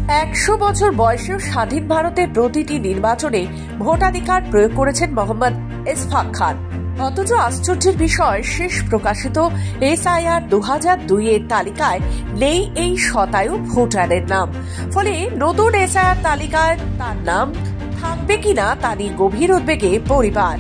100 বছর বয়সেও স্বাধীন ভারতের প্রতিটি নির্বাচনে ভোটাধিকার প্রয়োগ করেছেন মোহাম্মদ ইসফাক খান। অথচ আশ্চর্যের বিষয়, শেষ প্রকাশিত এসআইআর 2002 এর তালিকায় নেই এই শতায়ু ভোটারের নাম। ফলে নতুন এসআইআর তালিকায় তার নাম থাকবে কিনা তা নিয়ে গভীর উদ্বেগে পরিবার।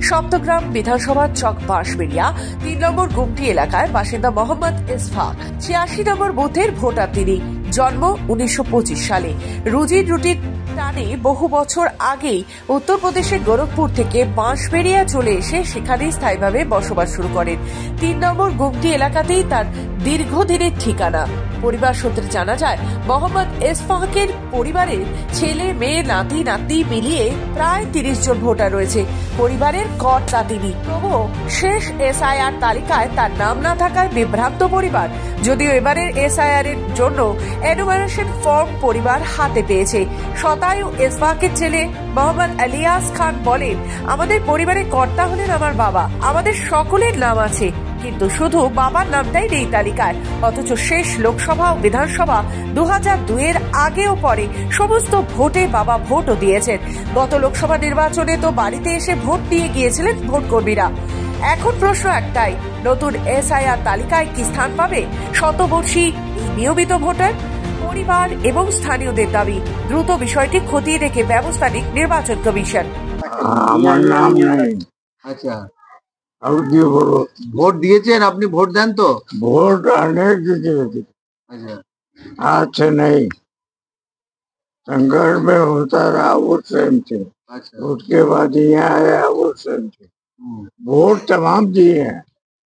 সপ্তগ্রাম বিধানসভার চক বাঁশবেড়িয়া 3 নম্বর গুমটি এলাকায় বাসিন্দা মোহাম্মদ ইসফাক 86 নম্বর বুথের ভোটার। তিনি জন্ম 1925 সালে। রুজির রুটির টানে বহু বছর আগেই উত্তরপ্রদেশের গোরখপুর থেকে বাঁশবেড়িয়া চলে এসে সেখানে স্থায়ীভাবে বসবাস শুরু করেন। 3 নম্বর গুমটি এলাকাতেই তার দীর্ঘদিনের ঠিকানা। পরিবার সূত্রে জানা যায়, মোহাম্মদ ইসফাকের পরিবারের ছেলে মেয়ে নাতি নাতনি মিলিয়ে প্রায় 30 জন ভোটার রয়েছে। পরিবারের কর্তা তিনি। তবুও শেষ এসআইআর তালিকায় তার নাম না থাকায় বিভ্রান্ত পরিবার। যদিও এবারের এসআইআর এর জন্য এনুমারেশন ফর্ম পরিবার হাতে পেয়েছে। শতায়ু ইসফাকের ছেলে মোহাম্মদ আলিয়াস খান বলেন, আমাদের পরিবারের কর্তা হলেন আমার বাবা। আমাদের সকলের নাম আছে, কিন্তু শুধু বাবার নামটাই নেই তালিকায়। অথচ শেষ লোকসভা ও বিধানসভা 2002 এর আগে ও পরে সমস্ত ভোটে বাবা ভোটও দিয়েছেন। গত লোকসভা নির্বাচনে তো বাড়িতে এসে ভোট দিয়ে গিয়েছিলেন ভোটকর্মীরা। এখন প্রশ্ন একটাই, নতুন এসআইআর তালিকায় কি স্থান পাবে শতবর্ষী নিয়মিত ভোটার? পরিবার এবং স্থানীয়দের দাবি, দ্রুত বিষয়টি খতিয়ে দেখে ব্যবস্থা নিক নির্বাচন কমিশন। আমার নাম নেই। আচ্ছা, ভোট দিয়েছেন আপনি? ভোট দেন তো? वोट अनेक दिए। अच्छा, आज से नहीं, संघर्ष में होता रहा उस टाइम से। अच्छा। उसके बाद यहाँ आया उस टाइम से। वोट तमाम दिए हैं,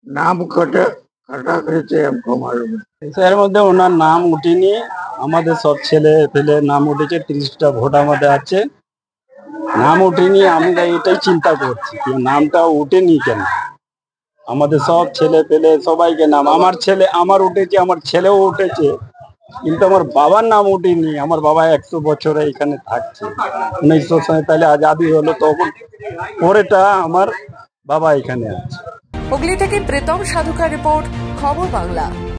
नाम कटा करते हमको मालूम है। এর মধ্যে ওনার নাম উঠেনি। আমাদের সব ছেলে পেলে নাম উঠেছে, 30টা ভোট আমাদের আছে, নাম উঠেনি। আমরা এটাই চিন্তা করছি যে নামটা উঠেনি কেন। আমাদের সব ছেলে পেলে সবাইকে নাম, আমার ছেলে আমার উঠেছে, আমার ছেলেও উঠেছে, কিন্তু আমার বাবার নাম উঠেনি। আমার বাবা 100 বছরে এখানে থাকছে। 1947 আজাদি হলো, তখন পরেটা আমার বাবা এখানে আছে। হুগলি থেকে প্রীতম সাধুকার রিপোর্ট, খবর বাংলা।